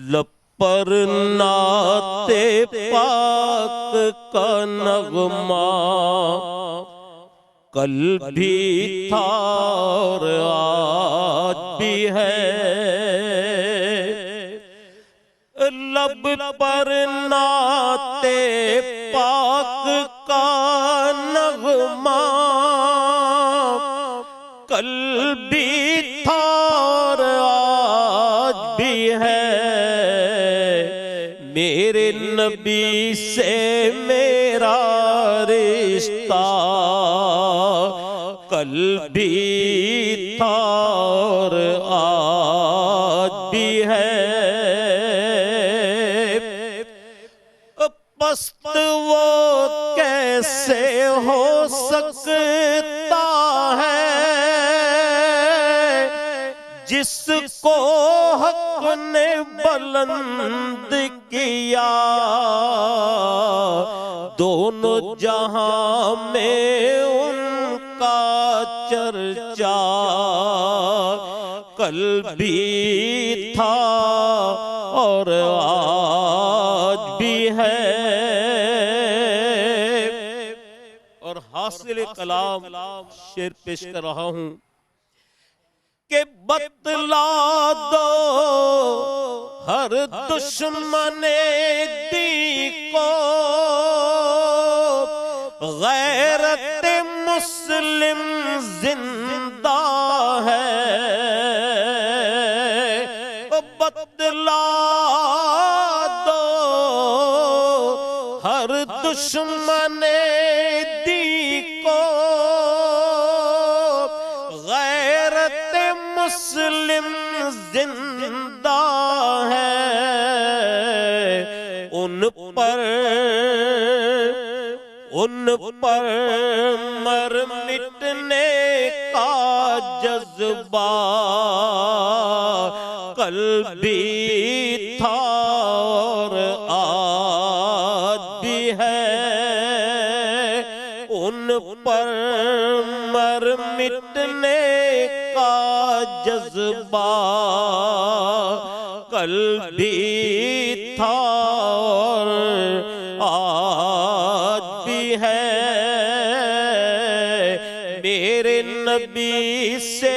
लब पर नाते पाक का नगमा कल भी था और आज भी है। लब पर नाते पाक का नगमा कल भी था और आज भी है। मेरे नबी से मेरा रिश्ता कल भी था और आज भी है। पस्त वो कैसे हो सकता है जिसको हक ने बुलंद किया। दोनों जहां में उनका चर्चा कल भी था और आज भी है। और हासिल कलाम शेर पेश कर रहा हूं कि बतला दो हर दुश्मने दी को गैरत मुस्लिम जिंदा है। बतला दो हर दुश्मने दी को गैरत मुस्लिम जिंदा है। उन पर मर मिटने का जज्बा कल भी था और आज भी है। उन पर मर मिटने का जज्बा कल भी था और आज भी है। मेरे नबी से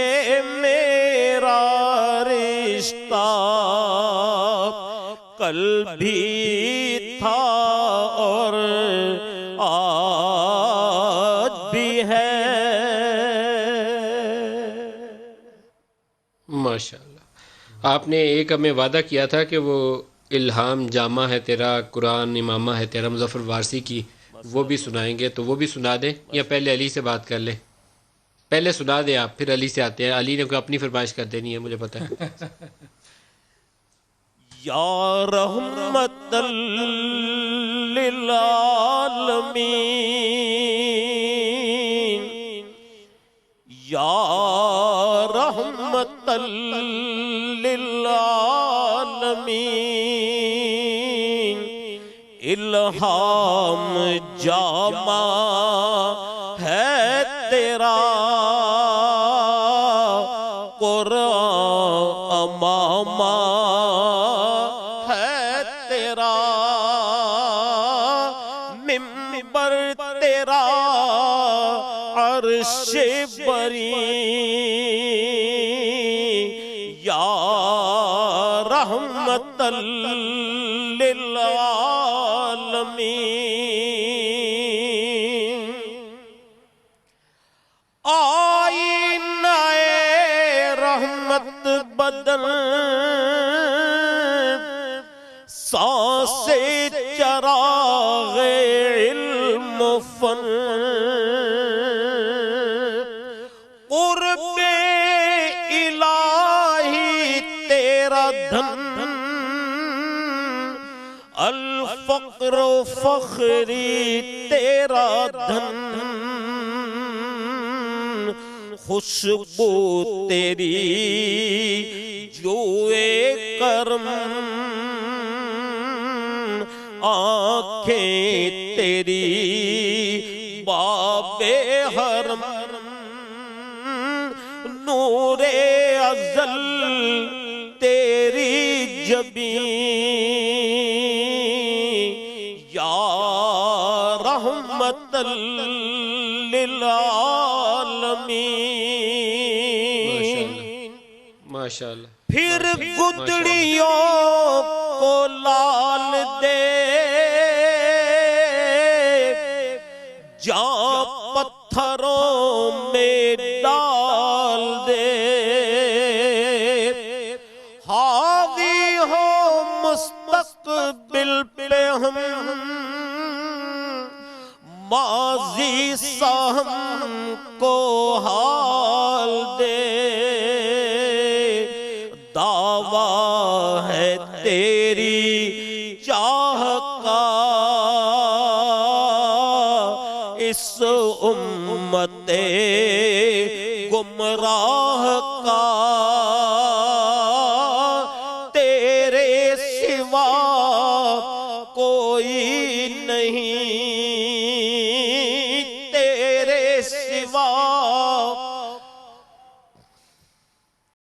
मेरा रिश्ता कल भी था और आज भी है। माशाअल्लाह। आपने एक हमें वादा किया था कि वो इल्हाम जामा है तेरा, कुरान इमामा है तेरा, मुज़फ़्फ़र वारसी की, वो भी सुनाएंगे। तो वो भी सुना दें या पहले अली से बात कर लें? पहले सुना दें आप, फिर अली से आते हैं। अली ने कोई अपनी फरमाइश कर देनी है, मुझे पता है। या रहमतल लिल आलमीन, या रहमतल लिल आलमीन, इल्हाम जामा है तेरा, कुरान अमामा है तेरा, मिंबर तेरा अर्श बरी, या रहमतल लिल आलमीन। आईनाए रहमत बदन, सांसे चराग़े इल्म फन, क़ुर्बे इलाही तेरा धन, अल फ़क़्र फ़ख़्री तेरा धन, खुशबू तेरी जोए करम, आँखें तेरी बाबे हरम, नूरे अज़ल तेरी जबी या रहमतल लिल आलमीन। माशाअल्लाह। फिर गुदड़ियों को लाल दे जा पत्थरों में डाल दे, हावी हो मुस्तकबिल पे हम माजी सा हमको हाल दे। दावा है तेरी चाह का इस उम्मते गुमराह का, तेरे सिवा कोई नहीं